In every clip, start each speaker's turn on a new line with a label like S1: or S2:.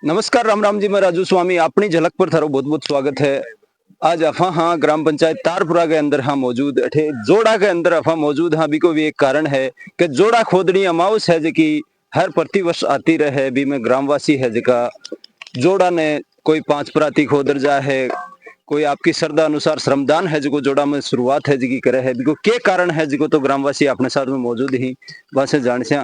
S1: नमस्कार राम राम जी, मैं राजू स्वामी अपनी झलक पर थारो बहुत बहुत स्वागत है। आज अफा हाँ ग्राम पंचायत तारपुरा के अंदर हाँ मौजूद अठे जोड़ा के अंदर अफा मौजूद हाँ बिको भी एक कारण है कि जोड़ा खोदनी अमावस है जी हर प्रतिवर्ष आती रहे भी में ग्रामवासी है जिका जोड़ा ने कोई 5 प्राति खोदर जा है, कोई आपकी श्रद्धा अनुसार श्रमदान है जो जोड़ा में शुरुआत है जी करे है बिको के कारण है जी तो ग्रामवासी अपने साथ में मौजूद ही वहां जान से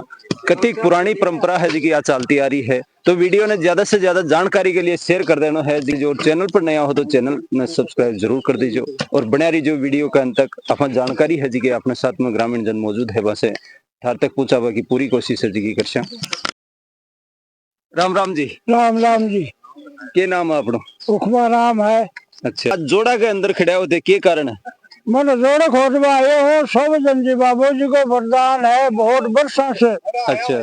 S1: कति पुरानी परंपरा है जी आज चलती आ रही है। तो वीडियो ने ज्यादा से ज्यादा जानकारी के लिए शेयर कर देना है जी। जो चैनल पर नया हो तो चैनल ने सब्सक्राइब जरूर कर दीजिए और बना रही जो वीडियो का अंत तक अपन जानकारी है जी के अपने साथ में ग्रामीण जन मौजूद है वैसे थार तक पूछा की पूरी कोशिश है जी की कर। राम राम जी।
S2: राम राम जी।
S1: के नाम है अपनो?
S2: उखमा राम है।
S1: अच्छा, जोड़ा के अंदर खड़ा होते के कारण है?
S2: मन जोड़ खोदवा आए हो सब जन जी बाबू जी को वरदान है बहुत वर्षा से।
S1: अच्छा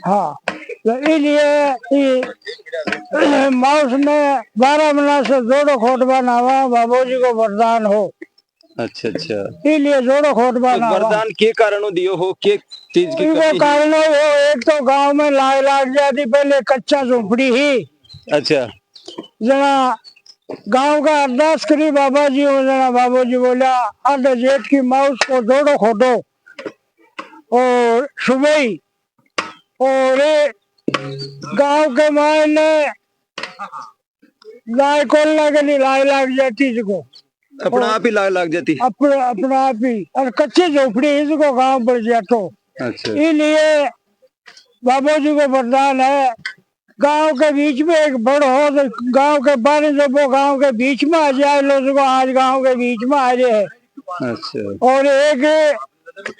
S2: हाँ, तो इसलिए माउस में 12 महीना से जोड़ो खोदवा नावा बाबू जी को वरदान हो।
S1: अच्छा अच्छा,
S2: इसलिए जोड़ो खोदवा
S1: तो वरदान के कारण दियो हो के चीज की
S2: कारण हो? एक तो गांव में लाग लाग जाती पहले कच्चा झोपड़ी ही। अच्छा, जना गांव का अरदास करी बाबा जी हो, जना बाबू जी बोला आधे जेठ की माउस को जोड़ो खोदो और सुबह ही और गांव के मायने गाय कोल्ला के लिए लाई लाग जाती इसको
S1: अपना आप ही लाग जाती
S2: अपना आप ही और कच्ची झोपड़ी इसको गांव बढ़ जातो।
S1: अच्छा,
S2: इसलिए बाबू जी को वरदान है गांव के बीच में एक बड़ हो तो गांव के बारे जब वो गांव के बीच में आ जाए लोगों को आज गांव के बीच में आ रहे हैं।
S1: अच्छा,
S2: और एक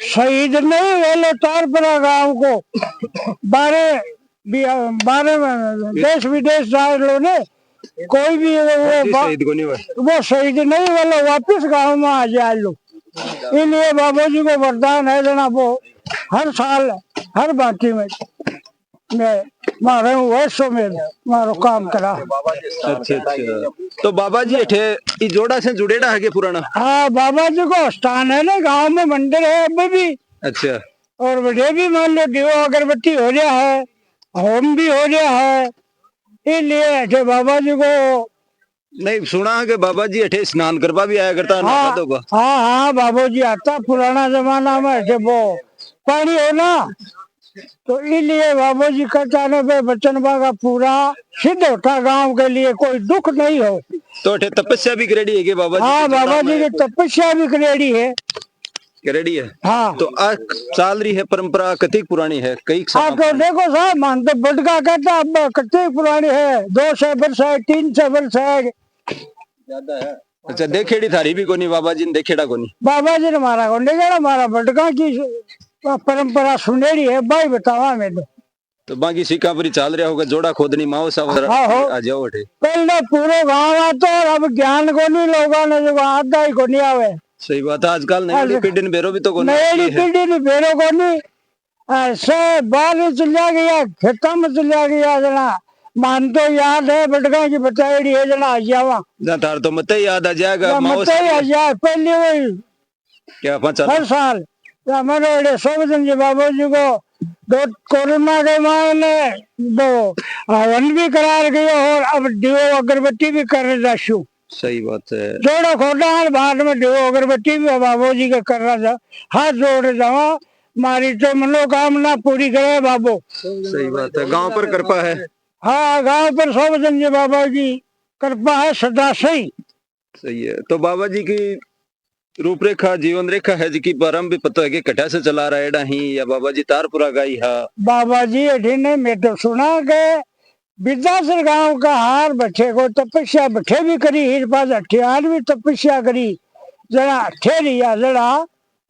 S2: शहीद नहीं वेले तारपुरा गांव को 12 देश विदेश जाए लो ने कोई भी वो शहीद नहीं वेले वापिस गांव में आ जाए लो। इसलिए बाबू जी को वरदान है जना वो हर साल हर बाटी में मैं मारे वर्षों में मारो काम करा।
S1: अच्छा अच्छा, तो बाबा जी अठे जोड़ा से जुड़ेड़ा है के पुराना?
S2: हाँ, बाबा जी को स्थान है ना गांव में मंदिर है अभी भी। अच्छा, और बड़े भी मान लो दियो अगरबत्ती हो रहा है, होम भी हो रहा है। इसलिए बाबा जी को
S1: नहीं सुना है कि बाबा जी अठे स्नान करवा भी आया करता?
S2: हाँ हाँ हाँ, बाबू जी आता पुराना जमाना में अठे वो पानी हो ना तो इसलिए बाबू जी का जाने पे बच्चन का पूरा सिद्ध होता गांव के लिए कोई दुख नहीं हो।
S1: तो अठे तपस्या भी करेड़ी है के बाबा जी?
S2: हाँ, बाबा जी की तपस्या भी करेड़ी है।
S1: करेड़ी है
S2: हाँ,
S1: तो आज चाल रही है परंपरा कति पुरानी है? कई
S2: हाँ, तो देखो साहब मान तो बटका कहता अब कति पुरानी है, 200 वर्ष है, 300 वर्ष है ज्यादा है।
S1: अच्छा, देखेड़ी थारी भी कोनी बाबा जी ने? देखेड़ा कोनी बाबा
S2: जी ने मारा को देखेड़ा हमारा बटका की परंपरा सुनेड़ी है भाई बतावा में
S1: तो बाकी सिक्कापुरी चाल रहा होगा जोड़ा खोदनी माओ सा आ जाओ अठे
S2: पहले पूरे गांव आता और अब ज्ञान को नहीं लोगों ने जो आता ही को नहीं आवे।
S1: सही बात है, आजकल नई पीढ़ी ने बेरो भी तो
S2: नई पीढ़ी ने बेरो को नहीं ऐसे बाहर चलिया गया खेता में चलिया गया जना मान तो याद है बटका की बताएड़ी है जना आ जावा
S1: तार तो मत याद आ जाएगा
S2: मत ही आ जाए पहले वही
S1: क्या
S2: हर साल हमारे सब जी बाबू जी को दो कोरोना के मायने दो हवन भी करा गए और अब दियो अगरबत्ती भी कर रहा।
S1: सही बात है,
S2: जोड़ा खोटा है बाद में दियो अगरबत्ती भी बाबू जी का कर रहा था। हाथ जोड़ जावा मारी तो मनोकामना पूरी करे बाबू।
S1: सही बात है, गांव पर कृपा है।
S2: हाँ, गांव पर सब जन जी बाबा जी कृपा है सदा सही।
S1: सही है, तो बाबा जी की रूपरेखा जीवन रेखा है जी की प्रारंभ भी पता है कि कटा से चला रहा एडा ही या बाबा जी तारपुरा गाई हा? बाबा
S2: जी अठीने मैं तो सुना के विद्यासर गांव का हार बच्चे को तपस्या बठे भी करी हिर पास अठियार भी तपस्या करी जरा अठे लिया जरा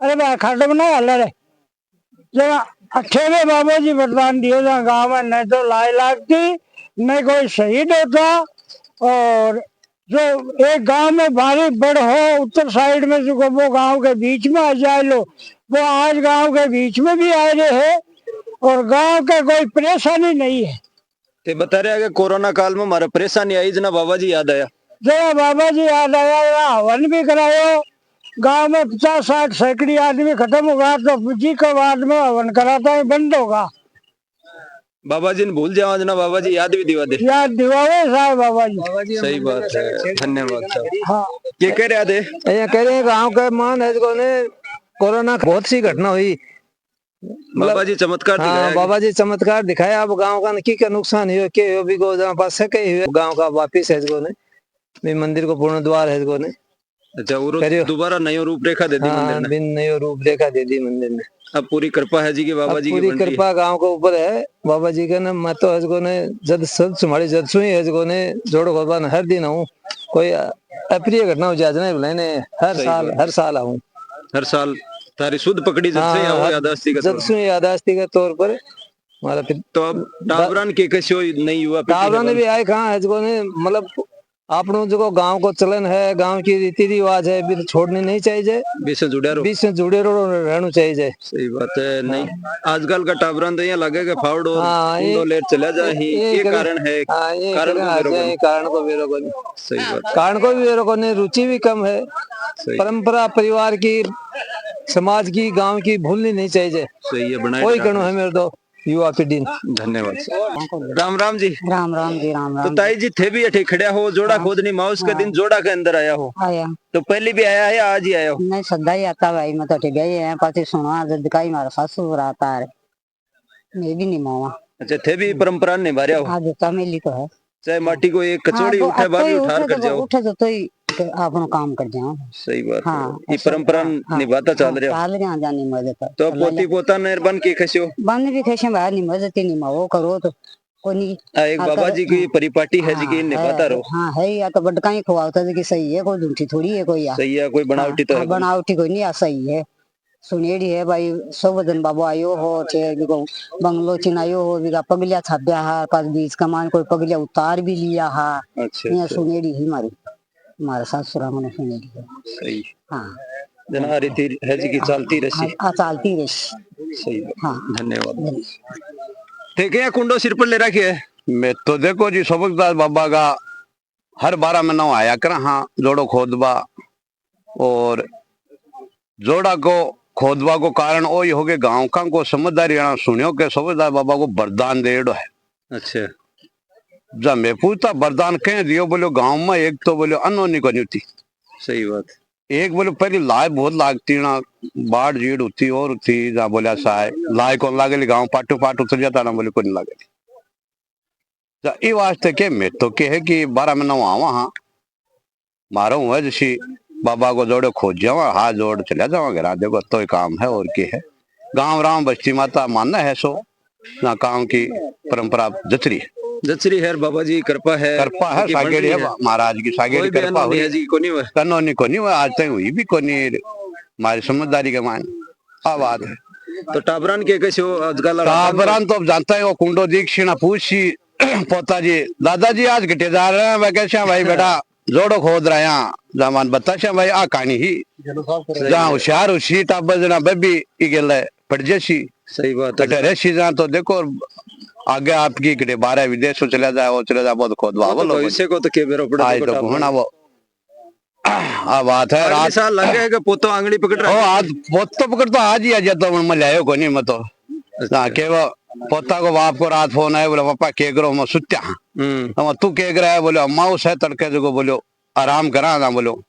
S2: अरे भाई खाट बना हल रे जरा अठे में बाबा जी वरदान दियो जरा गाँव में न तो लाई लागती न कोई शहीद होता। और जो एक गांव में भारी बड़ हो उत्तर साइड में जो वो गांव के बीच में आ जाए लो वो आज गांव के बीच में भी आ रहे हैं और गांव का कोई परेशानी नहीं है।
S1: ते बता रहे हैं कोरोना काल में हमारा परेशानी आई जना बाबा जी याद आया?
S2: जरा बाबा जी याद आया, हवन भी करायो गांव में 50-60 सैकड़ी आदमी खत्म होगा तो जी का वार्ड में हवन कराता है बंद होगा।
S1: बाबा जी ने भूल जाओ आज ना, बाबा जी याद भी दिवा दे।
S2: याद दिवावे साहब बाबा जी।
S1: सही बात है, धन्यवाद साहब।
S2: हाँ
S1: ये कह रहे थे
S3: ये कह रहे हैं गांव के मान है ने कोरोना बहुत सी घटना हुई।
S1: बाबा जी चमत्कार
S3: हाँ
S1: दिखाया
S3: बाबा जी चमत्कार दिखाया। अब गांव का की क्या नुकसान हुआ के हो भी को जहाँ पास से कहीं हुए गांव का वापिस है इसको ने भी मंदिर को पूर्ण द्वार है इसको ने।
S1: अच्छा, वो
S3: करियो।
S1: दोबारा नई रूपरेखा दे दी मंदिर
S3: हाँ
S1: ने।
S3: बिन नयो रूप रेखा दे दी मंदिर ने।
S1: अब पूरी कृपा है जी की बाबा
S3: अब
S1: जी की
S3: पूरी
S1: बन रही है।
S3: कृपा गांव के ऊपर है बाबा जी का। ना मैं तो इसको ने जद सब तुम्हारी जद सुई है इसको ने जोड़ भगवान हर दिन आऊँ। कोई अप्रिय घटना हो जाए नहीं बुलाने
S1: सही बात।
S3: हर साल आऊँ।
S1: हर साल तारी शुद्ध पकड़ी जब से आओ यादाश्ती का
S3: जद
S1: तौर।
S3: सुई यादाश्ती के तौर पर हमारा फिर
S1: तो अब टावरान के कैसे नहीं हुआ
S3: टावरा ने भी आए कहाँ है इसको ने मतलब आपनो जो गांव को चलन है गांव की रीति रिवाज है भी छोड़नी नहीं चाहिए।
S1: बीच से जुड़ा रहो।
S3: बीच में जुड़े रहना चाहिए।
S1: सही बात है। नहीं आजकल का टावरान तो यहाँ लगेगा फावड़ो
S3: हाँ,
S1: कुंडो लेट चला जा ही ये
S3: करे-
S1: कारण है।
S3: हाँ, ये
S1: कारण को बेरो बनी।
S3: कारण को बेरो बनी।
S1: सही बात।
S3: कारण को भी बेरो बनी। रुचि भी कम है।
S1: सही
S3: परंपरा परिवार की समाज की गांव की भूलनी नहीं चाहिए।
S1: सही है बनाए
S3: कोई कणो है मेरे तो युवा पीढ़ी।
S1: धन्यवाद। राम राम जी।
S4: राम राम जी राम
S1: तो
S4: राम
S1: ताई जी थे भी अठे खड़े हो जोड़ा खोदनी माउस के दिन जोड़ा के अंदर आया हो
S4: आया
S1: तो पहले भी आया है या आज ही आया हो?
S4: नहीं सदा ही आता भाई मैं तो गई है पाती सुना जदकाई मारा सासू आता है मैं भी नहीं मावा
S1: अच्छा थे भी परंपरा निभा रहा हो।
S4: आज तो मिली तो है
S1: चाहे माटी को एक कचौड़ी
S4: हाँ,
S1: उठे बाद
S4: तो
S1: भी उठार कर जाओ।
S4: उठे तो ही अपना काम कर जाओ।
S1: सही बात
S4: हाँ,
S1: है। ये परंपरा निभाता चल रहा
S4: चाल रहा जानी मदद
S1: तो पोती पोता ने बन के खसियो
S4: बंद भी खेशे बाहर नहीं मदद नहीं मावो करो तो कोनी
S1: एक बाबा जी की परिपाटी है जी की निभाता रहो।
S4: हाँ है या तो बड़का ही खवाता है कि सही है कोई झूठी थोड़ी है कोई
S1: सही है कोई बनावटी तो है।
S4: बनावटी कोई नहीं आ सही है सुनेड़ी है भाई सब दिन बाबू आयो हो चे बिको बंगलो चिनायो हो बिका पगलिया छाप्या हा पास बीच कमान कोई पगलिया उतार भी लिया हा।
S1: अच्छा
S4: यहाँ
S1: अच्छा,
S4: सुनेड़ी ही मारी हमारे सासुरा मैंने सुनेड़ी है।
S1: सही
S4: हाँ
S1: जना रीति है जी की चलती रही।
S4: चालती रही।
S1: सही बात।
S4: हाँ
S1: धन्यवाद। ठीक है कुंडो सिर पर ले रखी है।
S5: मैं तो देखो जी सबकदास बाबा का हर 12 महीना आया कर हाँ जोड़ो खोदबा और जोड़ा को खोदबा को कारण वही हो गए गांव का को समझदारी सुनियो के सबकदास बाबा को वरदान देड़ो है।
S1: अच्छा
S5: जब मैं पूछता वरदान कह दियो बोलो गांव में एक तो बोलो अनोनी को नहीं थी।
S1: सही बात।
S5: एक बोलो पहले लाए बहुत लागती ना बाढ़ जीड़ होती और थी जहाँ बोला साय लाए कौन लागे गाँव पाटू पाट उतर जाता ना बोले कोई लागे ये वास्ते के मैं तो के है कि 12 महीना आवा हाँ मारो हुआ जैसी बाबा को जोड़े खोज जावा हाथ जोड़ चला जावा घर देखो तो ही काम है और क्या है। गांव राम बस्ती माता मानना है सो ना काम की परंपरा जचरी है।
S1: जचरी है बाबा जी कृपा है
S5: सागेड़ी है महाराज की सागेड़ी कृपा हुई
S1: है जी को नहीं
S5: कनोनी को नहीं आज तक हुई भी को नहीं हमारी समझदारी के मान आ बात है।
S1: तो टाबरान के कैसे हो आजकल
S5: टाबरान तो अब जानता है वो कुंडो दीक्षिणा पूछी पोता जी दादाजी आज घटे जा रहे हैं मैं कैसे भाई बेटा जोड़ो खोद रहे हैं जमान बता भाई आ कहानी ही जहाँ होशियार हुशी टाबर जना बेबी गल पड़ जैसी।
S1: सही बात है।
S5: रेसी जहाँ तो देखो आगे आपकी घटे 12 विदेश चले जाए वो चले जाए बहुत खोदवा
S1: भविष्य को तो के बेरो पड़ा
S5: आज तो घूमना वो आ बात है
S1: रात साल लग गए कि पोतो आंगली पकड़ रहा
S5: है। आज पोतो पकड़ तो आज ही आ जाता हूँ मैं लायो को नहीं मैं तो के वो पोता को बाप को रात फोन आया बोले पापा के करो मैं सुत्या हाँ तू के रहा है बोले माउस है तड़के जो बोलो आराम करा ना बोलो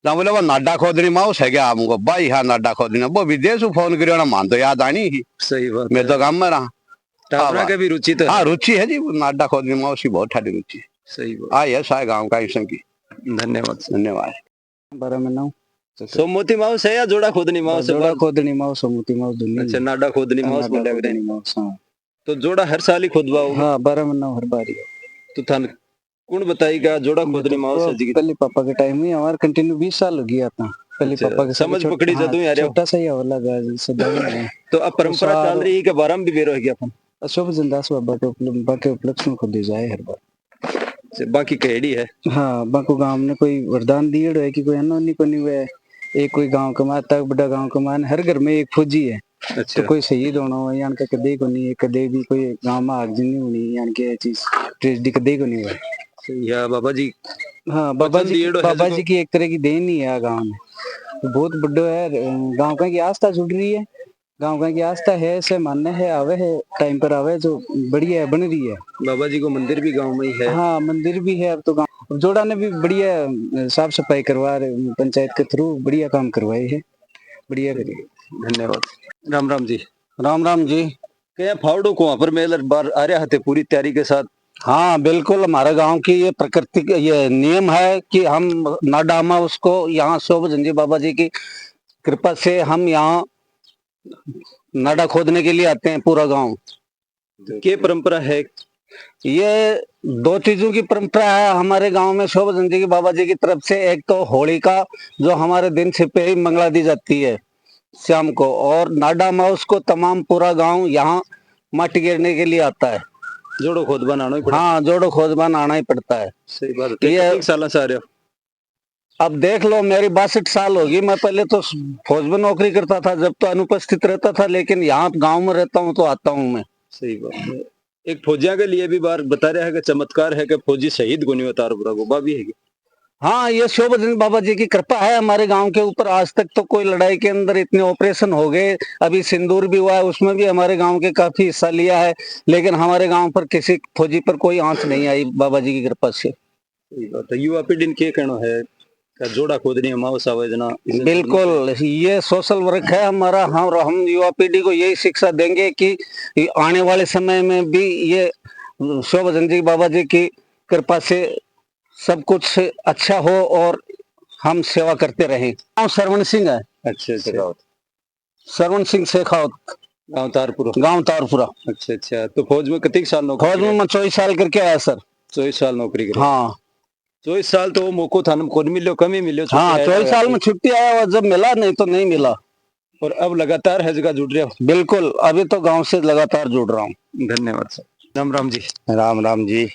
S5: ना बोले वो नाडा खोदनी माउस है क्या हमको भाई हाँ नाडा खोदनी वो विदेश फोन करियो ना मान तो याद आनी ही।
S1: सही बात।
S5: मैं तो काम में रहा
S1: टाबरा के भी रुचि तो
S5: हाँ रुचि है जी नाडा खोदनी माउस की बहुत ठाडी रुचि है।
S1: सही बात।
S5: हाँ यस है गाँव का इसम की।
S1: धन्यवाद
S5: धन्यवाद।
S3: 12 महीना
S1: सोमोती माउस है या जोड़ा खोदनी माउस है?
S3: जोड़ा खोदनी माउस सोमती माउस दुनिया।
S1: अच्छा नाडा खोदनी माउस बोले
S3: खोदनी माउस हाँ।
S1: तो जोड़ा हर साल ही खोदवा होगा।
S3: हाँ 12 महीना हर बारी।
S1: तो थान कौन बताएगा जोड़ा खोदनी माउस है जी?
S3: पहले पापा के टाइम में हमारे कंटिन्यू 20 साल हो गया था पहले पापा के
S1: समझ पकड़ी जदू यार
S3: छोटा सा ही हवाला गा सदा में।
S1: तो अब परंपरा चल रही है कि 12 में भी बेरो है क्या अपन
S3: अशोक जनदास बाबा के उपलक्ष्य में खुद जाए हर बार।
S1: बाकी कहेड़ी है।
S3: हाँ बाको गांव ने कोई वरदान दिए है कि कोई अनोनी को नहीं हुआ एक कोई गांव कमा तक बड़ा गांव कमान हर घर में एक फौजी है।
S1: अच्छा
S3: तो कोई शहीद होना हो यान का कदे को नहीं कदे भी कोई गांव में आग नहीं होनी यान के चीज ट्रेजेडी कदे को नहीं हुआ।
S1: या बाबा जी
S3: हाँ बाबा जी की एक तरह की देन ही है गांव में। तो बहुत बड़ा है गांव का की आस्था जुड़ रही है गांव का की आस्था है, से मानने है, आवे है टाइम पर आवे जो बढ़िया है, बन रही है।
S1: बाबा जी को मंदिर भी गांव में ही है।
S3: हाँ मंदिर भी है अब तो गांव। अब जोड़ा ने भी बढ़िया साफ सफाई करवा रहे, पंचायत के थ्रू बढ़िया काम करवाए है, बढ़िया करिए।
S1: धन्यवाद। राम राम जी।
S3: राम राम जी।
S1: क्या फावड़ो को वहां पर मेल बार आ रहा थे पूरी तैयारी के साथ।
S3: हाँ बिल्कुल, हमारे गांव की ये प्रकृति ये नियम है कि हम ना डामा उसको, यहाँ शोभ जंजी बाबा जी की कृपा से हम यहाँ नाडा खोदने के लिए आते हैं पूरा गांव।
S1: क्या परंपरा है।
S3: ये दो चीजों की परंपरा है हमारे गांव में शोभा जंजी की बाबा जी की तरफ से। एक तो होली का जो हमारे दिन से पे ही मंगला दी जाती है शाम को, और नाडा माउस को तमाम पूरा गांव यहाँ माटी गिरने के लिए आता है।
S1: जोड़ो खोद बनाना ही पड़ा।
S3: हाँ जोड़ो खोदबान आना ही पड़ता है।
S1: सही बात है।
S3: ये
S1: एक साल से आ रहे हो।
S3: अब देख लो, मेरी 62 साल होगी। मैं पहले तो फौज में नौकरी करता था, जब तो अनुपस्थित रहता था, लेकिन यहाँ गांव में रहता हूँ तो आता हूँ मैं।
S1: सही बात है। एक फौजिया के लिए भी बार बता रहा है कि चमत्कार है कि फौजी शहीद गुनी तारपुरा गोबा भी है।
S3: हाँ ये शोभा बाबा जी की कृपा है हमारे गांव के ऊपर। आज तक तो कोई लड़ाई के अंदर इतने ऑपरेशन हो गए, अभी सिंदूर भी हुआ है, उसमें भी हमारे गांव के काफी हिस्सा लिया है, लेकिन हमारे गांव पर किसी फौजी पर कोई आंच नहीं आई बाबा जी की कृपा से।
S1: सही बात है। युवा पीढ़ी के कहना है का जोड़ा खोदनी अमावस्या योजना।
S3: बिल्कुल, ये सोशल वर्क है हमारा। हम युवा पीढ़ी को यही शिक्षा देंगे कि आने वाले समय में भी ये शोभा जी बाबा जी की कृपा से सब कुछ अच्छा हो और हम सेवा करते रहें। गाँव सरवण सिंह है।
S1: अच्छा अच्छा।
S3: सरवण सिंह शेखावत,
S1: गाँव तारपुरा।
S3: गांव तारपुरा।
S1: अच्छा अच्छा। तो फौज में कितने साल नौकरी।
S3: फौज में मैं 24 साल करके आया सर।
S1: 24 साल नौकरी करी।
S3: हाँ
S1: 24 साल तो वो मौको था ना, कौन मिलो कम ही मिलो।
S3: हाँ 24 साल में छुट्टी आया हुआ, जब मिला नहीं तो नहीं मिला।
S1: और अब लगातार है जगह जुड़ रहे हो।
S3: बिल्कुल, अभी तो गांव से लगातार जुड़ रहा हूँ।
S1: धन्यवाद सर। राम राम जी।
S5: राम राम जी।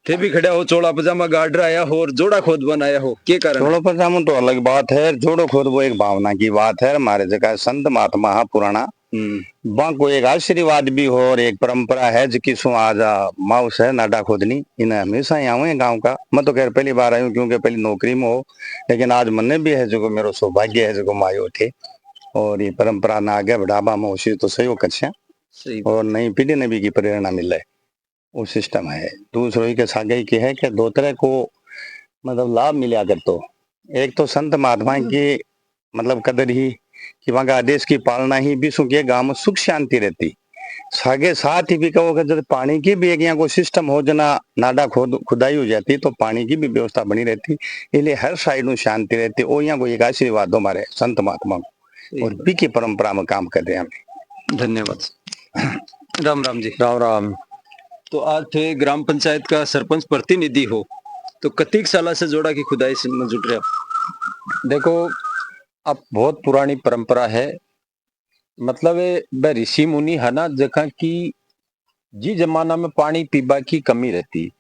S1: थे भी खड़ा हो, चोला पजामा गाड़ आया हो और जोड़ा खोद बनाया हो, के कारण।
S5: जोड़ो पजामू तो अलग बात है, जोड़ो खोद वो एक भावना की बात है। हमारे जगह संत महात्मा है पुराना, को एक आशीर्वाद भी हो और एक परंपरा है जिसकी आज माउस है नाडा खोदनी। इन्हें हमेशा यहाँ हुए गांव का। मैं तो खैर पहली बार आयु क्योंकि पहली नौकरी में हो, लेकिन आज मन भी है जो मेरा सौभाग्य है जो मायो थे और ये परंपरा ना आगे बढ़ावा में उसी तो सहयोग कर और नई पीढ़ी ने भी की प्रेरणा मिले वो सिस्टम है। दूसरों के सागे की है कि दो तरह को मतलब लाभ मिला कर। तो एक तो संत महात्मा की मतलब कदर ही कि वहां का आदेश की पालना ही विश्व के गांव में सुख शांति रहती। सागे साथ ही भी कहो कि जब पानी की भी एक यहाँ को सिस्टम हो जना नाडा खुदाई हो जाती तो पानी की भी व्यवस्था बनी रहती, इसलिए हर साइड में शांति रहती। और यहाँ को एक आशीर्वाद हो हमारे संत महात्मा को और बी की परंपरा में काम कर रहे हैं हमें।
S1: धन्यवाद। राम राम जी।
S5: राम राम।
S1: तो आज थे ग्राम पंचायत का सरपंच प्रतिनिधि हो, तो कतीक साल से जोड़ा की खुदाई से में जुट रहे हो।
S6: देखो अब बहुत पुरानी परंपरा है, मतलब वह ऋषि मुनि है ना, जगह की जी जमाना में पानी पीबा की कमी रहती,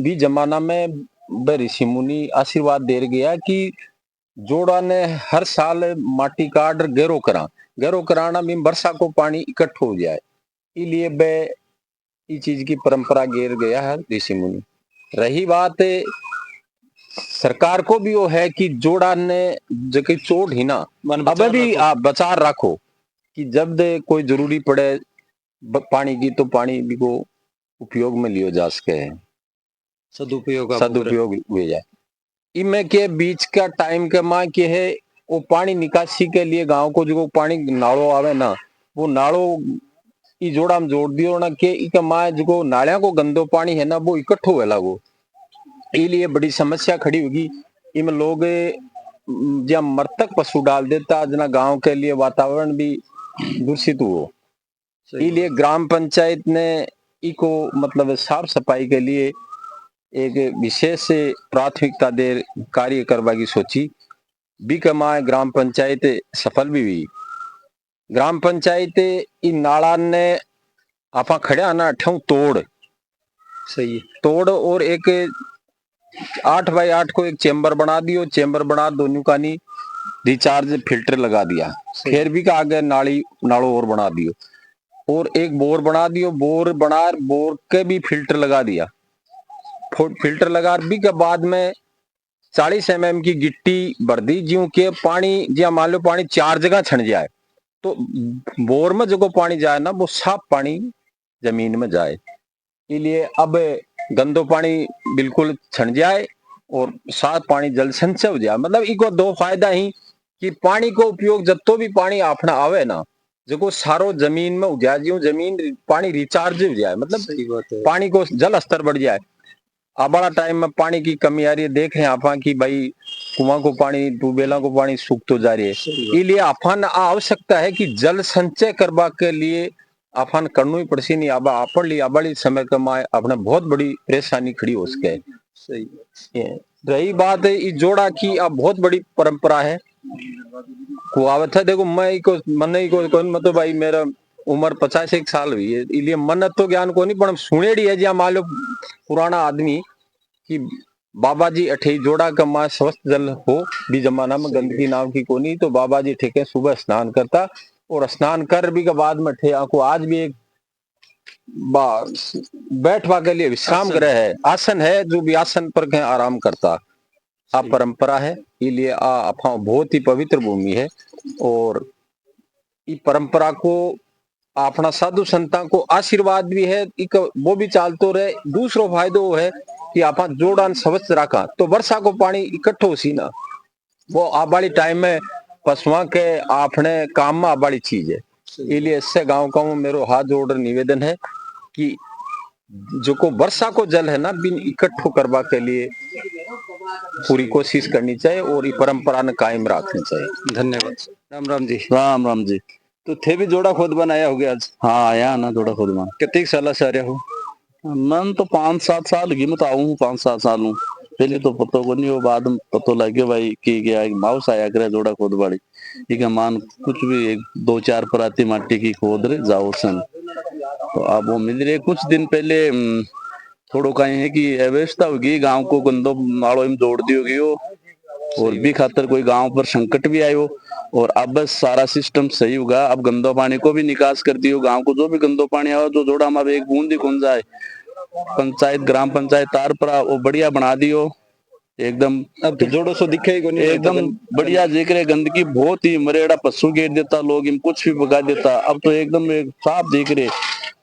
S6: भी जमाना में वह ऋषि मुनि आशीर्वाद दे गया कि जोड़ा ने हर साल माटी काट गहरो कराना भी वर्षा को पानी इकट्ठ हो जाए, इसलिए वह इस चीज की परंपरा गिर गया है ऋषि मुनि। रही बात सरकार को भी वो है कि जोड़ा ने जगह चोट ही ना अब भी आप बचा रखो कि जब दे कोई जरूरी पड़े पानी की तो पानी भी को उपयोग में लियो जा सके, सदुपयोग हुए जाए। इनमें के बीच का टाइम के माँ के है वो पानी निकासी के लिए गांव को जो पानी नालों आवे ना, वो नालों ई जोड़ा में जोड़ दियो ना के इका माँ जो नालिया को गंदो पानी है ना वो इकट्ठो हुए लागो, इसलिए बड़ी समस्या खड़ी होगी। इनमें लोग जब मृतक पशु डाल देता जना गांव के लिए वातावरण भी दूषित हो, इसलिए ग्राम पंचायत ने इको मतलब साफ सफाई के लिए एक विशेष प्राथमिकता दे कार्य करवा की सोची। भी कमाए ग्राम पंचायत सफल भी हुई। ग्राम पंचायत इन नाला ने आपा खड़ा ना ठेऊ तोड़
S1: सही है।
S6: तोड़ और एक 8 बाई 8 को एक चेंबर बना दियो, चेंबर बना दोनों कानी रिचार्ज फिल्टर लगा दिया, फिर भी का आगे नाड़ो और बना दियो और एक बोर बना दियो, बोर के भी फिल्टर लगा दिया। फिल्टर लगा भी के बाद में 40 mm की गिट्टी भर दी, ज्यों के पानी जिया मान लो पानी 4 जगह छन जाए तो बोर में जो पानी जाए ना वो साफ पानी जमीन में जाए। इसलिए अब गंदो पानी बिल्कुल छन जाए और साफ पानी जल संचय हो जाए। मतलब इको दो फायदा ही कि पानी को उपयोग जब तो भी पानी आपना आवे ना जो सारो जमीन में हो जाए, जो जमीन पानी रिचार्ज हो जाए, मतलब पानी को जल स्तर बढ़ जाए। अब वाला टाइम में पानी की कमी आ रही है, देख रहे हैं आप कि भाई कुआं को पानी, ट्यूबवेलों को पानी सूख तो जा रही है। इसलिए अपन आवश्यकता है कि जल संचय करवा के लिए अपन करना ही पड़सी नहीं। अब अपन लिए अब समय कमाए अपने बहुत बड़ी परेशानी खड़ी हो सके। सही रही बात है इस जोड़ा की, अब बहुत बड़ी परंपरा है कुआवत है। देखो मैं को मन को मतलब भाई मेरा उम्र 50 साल हुई है, इसलिए मन तो ज्ञान को नहीं पर सुनेड़ी है जहाँ मान लो पुराना आदमी कि बाबा जी अठे जोड़ा का मां स्वस्थ जल हो भी जमाना में गंदगी नाम की कोनी, तो बाबा जी ठेके सुबह स्नान करता और स्नान कर भी के बाद में ठे को आज भी एक बैठवा के लिए विश्राम गृह है, आसन है, जो भी आसन पर कहीं आराम करता। आप परंपरा है, इसलिए अफा बहुत ही पवित्र भूमि है। और इस परंपरा को अपना साधु संतां को आशीर्वाद भी है, एक वो भी चालतो रहे। दूसरो फायदो वो है कि आप जोड़ान स्वच्छ रखा तो वर्षा को पानी इकट्ठो सी ना, वो आबाड़ी टाइम में पशुआ के आपने काम में आबाड़ी चीज है। इसलिए इससे गांव का मेरो हाथ जोड़ निवेदन है कि जो को वर्षा को जल है ना बिन इकट्ठो करवा के लिए पूरी कोशिश करनी चाहिए और ये परंपरा ने कायम रखनी चाहिए।
S1: धन्यवाद। राम राम जी।
S3: राम राम जी।
S1: तो थे भी जोड़ा खुद बनाया हो गया आज?
S3: हाँ आया ना जोड़ा खुद में।
S1: कितने साल से आ रहे हो?
S3: मन तो 5-7 साल की मत आऊँ, 5-7 साल हूँ। पहले तो पतो को नहीं हो, बाद में पतो लगे भाई कि गया एक माउस आया करे जोड़ा खोद बाड़ी ठीक है, मान कुछ भी एक 2-4 पराती माटी की खोद रहे जाओ सन। तो अब वो मिल रहे कुछ दिन पहले थोड़ो कहीं है कि अव्यवस्था होगी, गांव को गंदो नालों में जोड़ दी होगी वो, और भी खातर कोई गांव पर संकट भी आयो। और अब बस सारा सिस्टम सही होगा, अब गंदो पानी को भी निकास कर दियो। गांव को जो भी गंदो पानी आवे जो जोड़ा में एक बूंद ही खुन जाए, पंचायत ग्राम पंचायत तारपुरा वो बढ़िया बना दियो एकदम।
S1: अब तो जोड़ो सो दिखे ही को नहीं,
S3: एकदम बढ़िया जिक्र, गंदगी बहुत ही मरेड़ा पशु घेर देता, लोग इन कुछ भी बगा देता। अब तो एकदम एक साफ दिख रहे।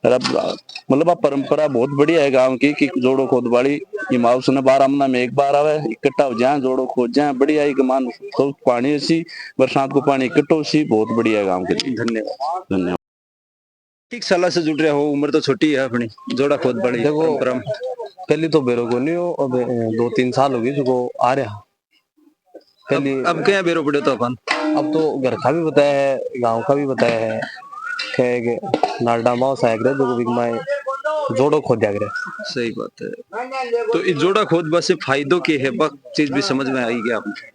S3: मतलब अब परंपरा बहुत बढ़िया है गांव की कि जोड़ो खोद बाड़ी ये माउस ने 12 महीना में एक बार आवे, इकट्ठा हो जाए जोड़ो खोद जाए, बढ़िया ही मान तो पानी ऐसी बरसात को पानी इकट्ठो सी बहुत बढ़िया है गाँव के।
S1: धन्यवाद।
S3: धन्यवाद।
S1: ठीक साल से जुड़ रहे हो, उम्र तो छोटी है अपनी, जोड़ा खोद बाड़ी परंपरा में।
S6: पहले तो बेरो को नहीं हो, अब 2-3 साल हो गए जो आ रहा। पहले
S1: अब क्या बेरो पड़े तो अपन?
S6: अब तो घर का भी बताया है, गांव का भी बताया है कि नालडा माओ सायक रहे जो बिग माए जोड़ो खोद दिया करे।
S1: सही बात है। तो इस जोड़ा खोद बस से फायदों के है, बक चीज भी समझ में आई गया आपने?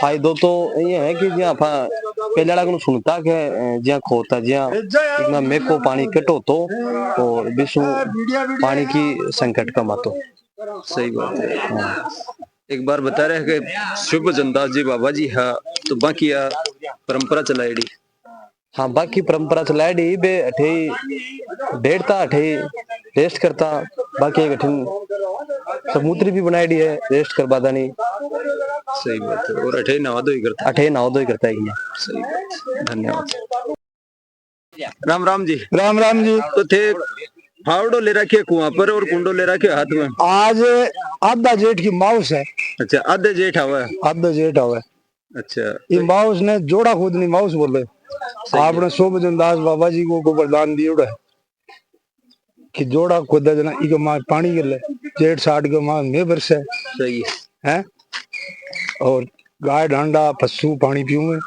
S6: फायदो तो ये है कि जहाँ पहले को सुनता के जहाँ खोता जहाँ इतना मेघ को पानी कटो तो और विश्व पानी की संकट कम आतो।
S1: सही बात है। एक बार बता रहे हैं कि शुभ जनदास जी बाबा जी है तो बाकी परंपरा चलाएड़ी।
S6: हाँ बाकी परंपरा चलाएड़ी बे अठे डेढ़ता अठे रेस्ट करता, बाकी एक अठे समुद्री भी बनाएड़ी है रेस्ट करवा दानी।
S1: सही बात है। और अठे नवा दो ही करता है।
S6: अठे नवा दो ही करता है।
S1: सही बात। धन्यवाद। राम राम जी।
S2: राम राम जी।
S1: तो थे फावड़ो ले रखे कुआं पर और कुंडो ले रखे हाथ में।
S2: आज आधा जेठ की माउस है।
S1: अच्छा आधे जेठ हवा है।
S2: आधा जेठ हवा है।
S1: अच्छा
S2: ये माउस ने जोड़ा खोदनी माउस बोले। आपने शोभजन दास बाबा जी को वरदान दिया है कि जोड़ा खोदा जना इको मां पानी गिर ले जेठ 60 के मां में बरसे।
S1: सही
S2: है। और गाय ढांडा पशु पानी पीऊंगे।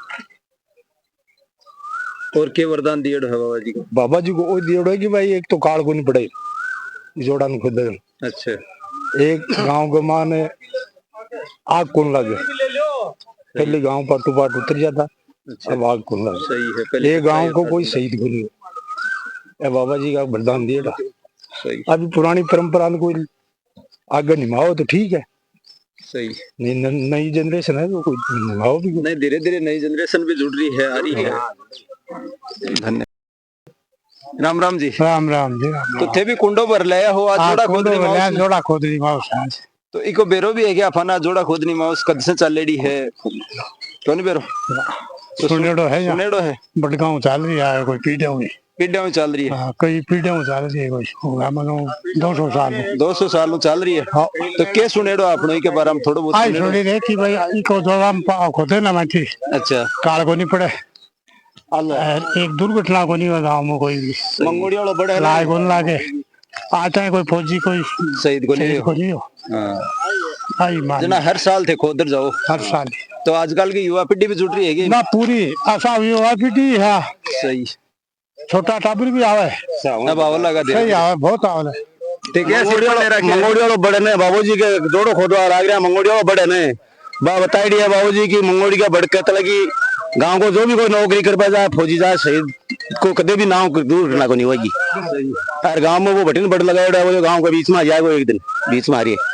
S1: और के वरदान दिए है बाबा जी को?
S2: बाबा जी को दिया है कि भाई एक तो काल को नहीं पड़े जोड़ा न खोदा।
S1: अच्छा।
S2: एक गांव के मां ने आग कौन लगे, पहले गांव पाटू पाट उतर जाता।
S1: अच्छा।
S2: अब आग कौन लगे।
S1: सही है। पहले
S2: ये गांव को कोई शहीद को नहीं, बाबा जी का वरदान दिया।
S1: सही।
S2: अभी पुरानी परंपरा में कोई आगे निभाओ तो ठीक है।
S1: सही।
S2: नई जनरेशन है तो कोई निभाओ भी
S1: नहीं, धीरे धीरे नई जनरेशन भी जुड़ रही है, आ रही है। धन्यवाद। राम राम जी।
S2: राम राम जी।
S1: तो थे भी कुंडो भर लाया हो आज जोड़ा खोदनी माउस।
S2: जोड़ा खोदनी माउस आज।
S1: तो इको बेरो भी है क्या फना जोड़ा खोदनी माउस कद से चलेड़ी है? कौन बेरो?
S2: सुनेड़ो है या
S1: सुनेड़ो है
S2: बड़गांव चल रही है कोई पीढ़ियों में
S1: पीढ़ियों में चल रही है
S2: हाँ कई पीढ़ियों में चल रही है कोई होगा मनो 200 साल
S1: 200 साल में चल रही है
S2: हाँ
S1: तो के सुनेड़ो आपनो के बारे में थोड़ा बहुत
S2: आई
S1: सुनेड़ो?
S2: छोड़ी रे कि भाई इको जोड़ा खोदे ना बैठी
S1: अच्छा
S2: काल को नहीं पड़े एक दुर्घटना को नहीं हुआ गाँव में कोई भी
S1: मंगोड़ी वाला बड़ा है ना?
S2: लाए गोन लागे आता है कोई फौजी कोई
S1: शहीद को नहीं
S2: शहीद
S1: हो।
S2: को नहीं हो
S1: हाँ।
S2: आई मान
S1: जना हर साल थे खोदर जाओ
S2: हर साल
S1: तो आजकल की युवा पीढ़ी भी जुट रही है
S2: ना पूरी ऐसा युवा पीढ़ी है
S1: सही
S2: छोटा टाबर भी आवे
S1: अब आवल लगा दे
S2: सही आवे बहुत आवे
S1: ठीक है
S3: मंगोड़ी वालों बड़े ने बाबूजी के जोड़ो खोदवा आ गया मंगोड़ी वालों बड़े ने बताई दिया बाबूजी की मंगोड़ी का बड़के तलगी गांव को जो भी कोई नौकरी कर पा जाए फौजी जाए शहीद को कदे भी नाव दूर ना को नहीं होगी यार गांव में वो बटन बड़ लगाया वो जो गांव के बीच में आ जाएगा एक दिन बीच में आ रही है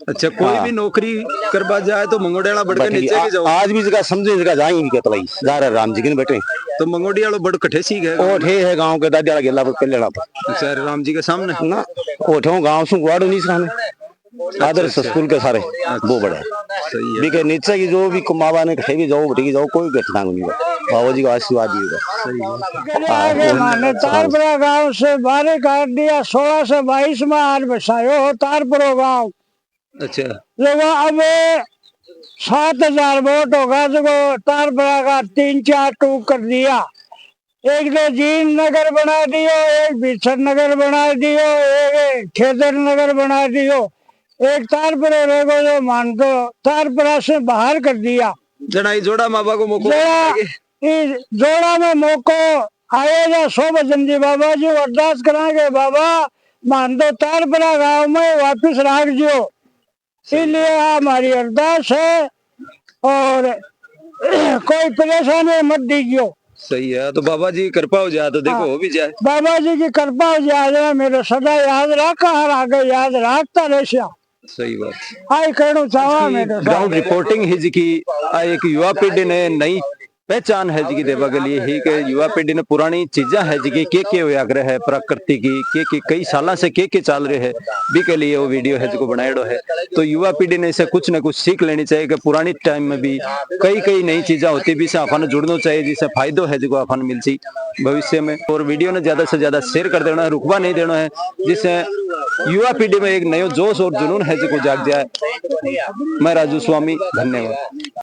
S1: अच्छा कोई भी नौकरी करवा जाए तो मंगोड़ी वाला बड़ के नीचे की जाओ
S3: आज भी जगह समझे जगह जाएंगे क्या तलाई जा रहे राम जी के बैठे
S1: तो मंगोड़ी वाला बड़ कठे सीख है
S3: ओ ठे है गांव के दादी वाला गेला पर लेना
S1: अच्छा राम जी के सामने
S3: ना ओ ठो गांव से गुआड़ो नहीं सामने आदर्श स्कूल के सारे वो बड़े
S1: सही है
S3: भी के नीचे की जो भी कुमावा ने कहे भी जाओ बटी जाओ कोई घटना नहीं होगा बाबू जी का आशीर्वाद ही होगा
S2: आगे माने तारपुरा गांव से बाहर काट दिया 16 से 22 में आज बसायो हो तारपुरा गांव
S1: अच्छा
S2: जो अब 7000 वोट होगा जो तारपुरा का 3-4 टूक कर दिया एक तो जीन नगर बना दियो एक बिछड़ नगर बना दियो एक खेदर नगर बना दियो एक तारपुरा रेगो जो मान दो तारपुरा से बाहर कर दिया
S1: जना ई जोड़ा माँ को मौको
S2: जोड़ा इस जोड़ा में मौको आएगा शोभचंद जी बाबा जी अरदास कराएंगे बाबा मान दो तारपुरा गांव में वापिस रख जो इसलिए हमारी अरदास है और कोई परेशानी मत दीजिए
S1: सही है तो बाबा जी कृपा हो जाए तो देखो हो भी जाए
S2: बाबा जी की कृपा हो जाए मेरे सदा याद रखा हर आगे याद रखता रहे
S1: सही बात
S2: आई कहना चाहवा मेरे
S1: ग्राउंड रिपोर्टिंग है जी की एक युवा पीढ़ी ने नई पहचान है जी की देवा के लिए ही के युवा पीढ़ी ने पुरानी चीजें है जी की के आग्रह है प्रकृति की के कई साल से के चल रहे है भी के लिए वो वीडियो है जो बनाएड़ो है तो युवा पीढ़ी ने इसे कुछ न कुछ सीख लेनी चाहिए कि पुरानी टाइम में भी कई नई चीजें होती भी से अपन जुड़ना चाहिए जिससे फायदो है जो अपन मिलती भविष्य में और वीडियो ने ज्यादा से ज्यादा शेयर कर देना है रुकवा नहीं देना है जिससे युवा पीढ़ी में एक नयो जोश और जुनून है जो जाग जाए मैं राजू स्वामी धन्यवाद।